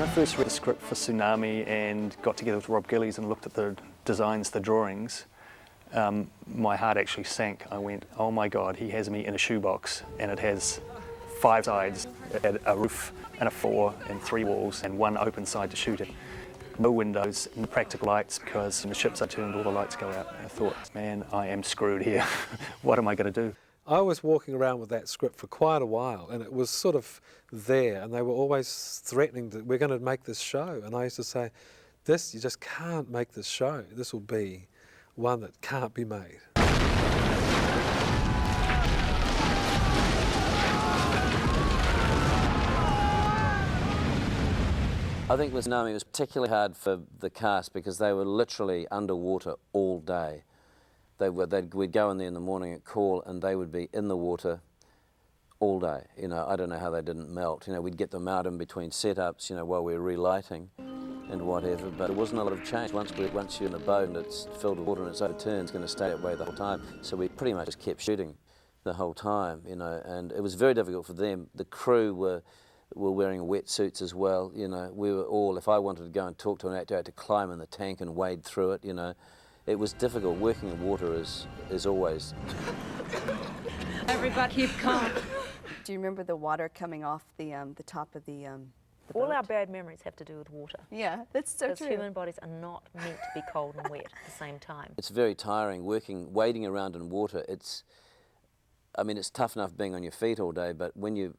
When I first read the script for Tsunami and got together with Rob Gillies and looked at the designs, the drawings, my heart actually sank. I went, oh my God, he has me in a shoebox, and it has 5 sides. It had a roof and a floor and 3 walls and 1 open side to shoot it. No windows, no practical lights, because when the ships are turned, all the lights go out. I thought, man, I am screwed here. What am I going to do? I was walking around with that script for quite a while, and it was sort of there, and they were always threatening that we're going to make this show. And I used to say, this, you just can't make this show. This will be one that can't be made. I think with Tsunami it was particularly hard for the cast because they were literally underwater all day. We'd go in there in the morning at call and they would be in the water all day. You know, I don't know how they didn't melt. You know, we'd get them out in between setups, you know, while we were relighting and whatever, but there wasn't a lot of change. Once you're in a boat and it's filled with water and it's overturned, it's going to stay that way the whole time. So we pretty much just kept shooting the whole time, you know, and it was very difficult for them. The crew were wearing wetsuits as well, you know. We were all, if I wanted to go and talk to an actor, I had to climb in the tank and wade through it, you know. It was difficult. Working in water is always... Everybody keep calm. Do you remember the water coming off the top of the All boat? our bad memories have to do with water. Yeah, that's so Because true. human bodies are not meant to be cold and wet at the same time. It's very tiring wading around in water. I mean, it's tough enough being on your feet all day, but when you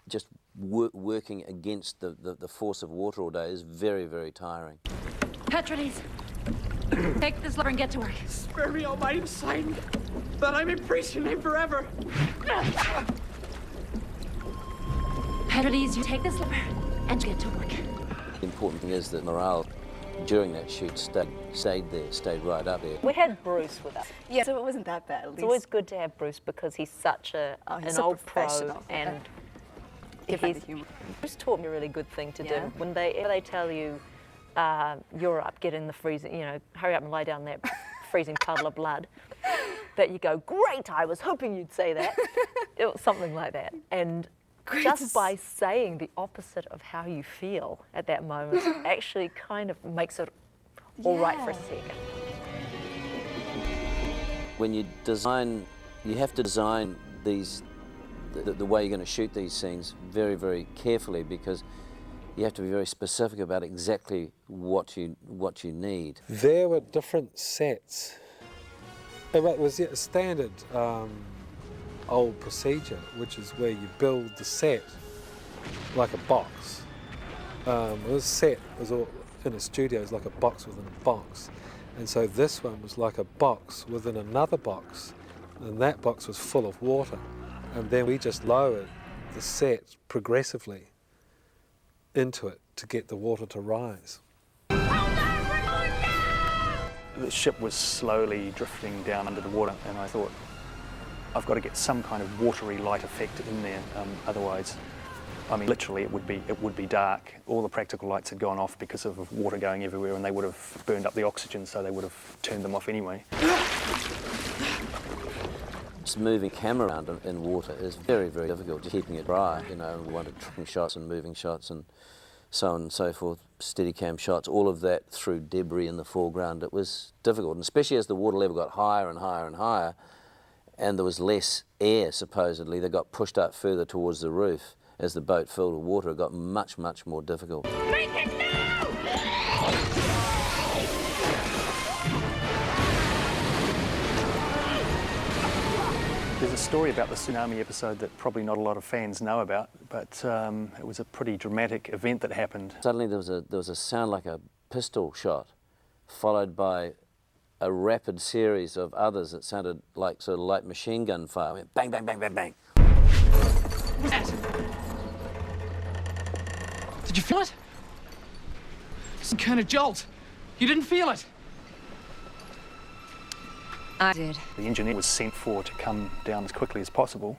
just working against the force of water all day is very, very tiring. Petrolese, take this lever and get to work. Spare me, Almighty Poseidon, that I may praise your name forever. Petrolese, you take this lever and get to work. The important thing is that morale during that shoot stayed right up there. We had Bruce with us. Yeah, so it wasn't that bad, at least. It's always good to have Bruce because he's such he's an so old pro, professional. and Give us the humor. Bruce taught me a really good thing to Yeah. do. When they tell you, you're up, get in the freezing, you know, hurry up and lay down that freezing puddle of blood, that you go, great, I was hoping you'd say that. It was something like that. And just by saying the opposite of how you feel at that moment actually kind of makes it all right for a second. When you design, you have to design the way you're going to shoot these scenes very, very carefully, because you have to be very specific about exactly what you need. There were different sets. It was a standard old procedure, which is where you build the set like a box. It was all in a studio, it was like a box within a box. And so this one was like a box within another box, and that box was full of water. And then we just lowered the set progressively into it to get the water to rise. The ship was slowly drifting down under the water, and I thought, I've got to get some kind of watery light effect in there, otherwise, I mean, literally it would be dark. All the practical lights had gone off because of water going everywhere, and they would have burned up the oxygen, so they would have turned them off anyway. Just moving camera around in water is very, very difficult, just keeping it dry, you know. We wanted tripping shots and moving shots and so on and so forth, Steadicam shots, all of that through debris in the foreground. It was difficult, and especially as the water level got higher and higher and higher, and there was less air, supposedly, they got pushed up further towards the roof. As the boat filled with water, it got much, much more difficult. Make it now! There's a story about the Tsunami episode that probably not a lot of fans know about, but it was a pretty dramatic event that happened. Suddenly there was a sound like a pistol shot, followed by a rapid series of others that sounded like sort of light machine gun fire. I went bang, bang, bang, bang, bang. What was that? Did you feel it? Some kind of jolt. You didn't feel it? I did. The engineer was sent for to come down as quickly as possible.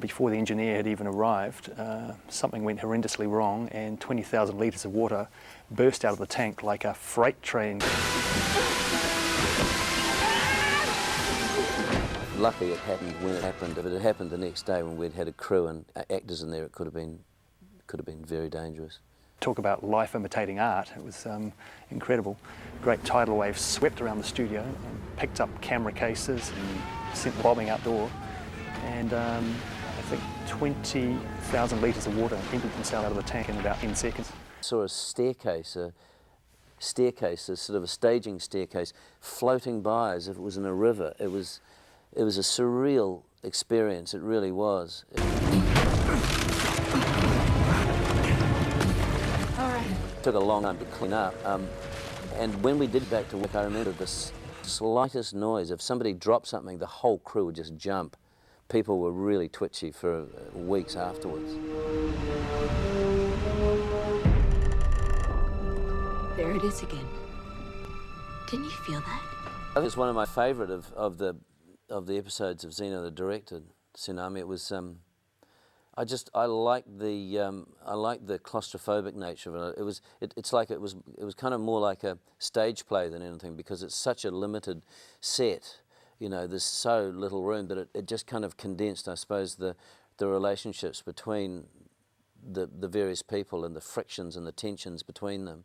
Before the engineer had even arrived, something went horrendously wrong, and 20,000 litres of water burst out of the tank like a freight train. Luckily it happened when it happened. If it had happened the next day when we'd had a crew and actors in there, it could have been very dangerous. talk about life imitating art. It was incredible. Great tidal waves swept around the studio and picked up camera cases and sent them bobbing outdoor. And I think 20,000 litres of water emptied themselves out of the tank in about 10 seconds. I saw a staircase, a sort of a staging staircase, floating by as if it was in a river. It was a surreal experience, it really was. It took a long time to clean up. And when we did back to work, I remember the slightest noise. If somebody dropped something, the whole crew would just jump. People were really twitchy for weeks afterwards. There it is again. Didn't you feel that? I think it's one of my favourite of the episodes of Xena that directed Tsunami. It was I like the claustrophobic nature of it. It was kind of more like a stage play than anything, because it's such a limited set. You know, there's so little room, but it just kind of condensed, I suppose, the relationships between the various people and the frictions and the tensions between them.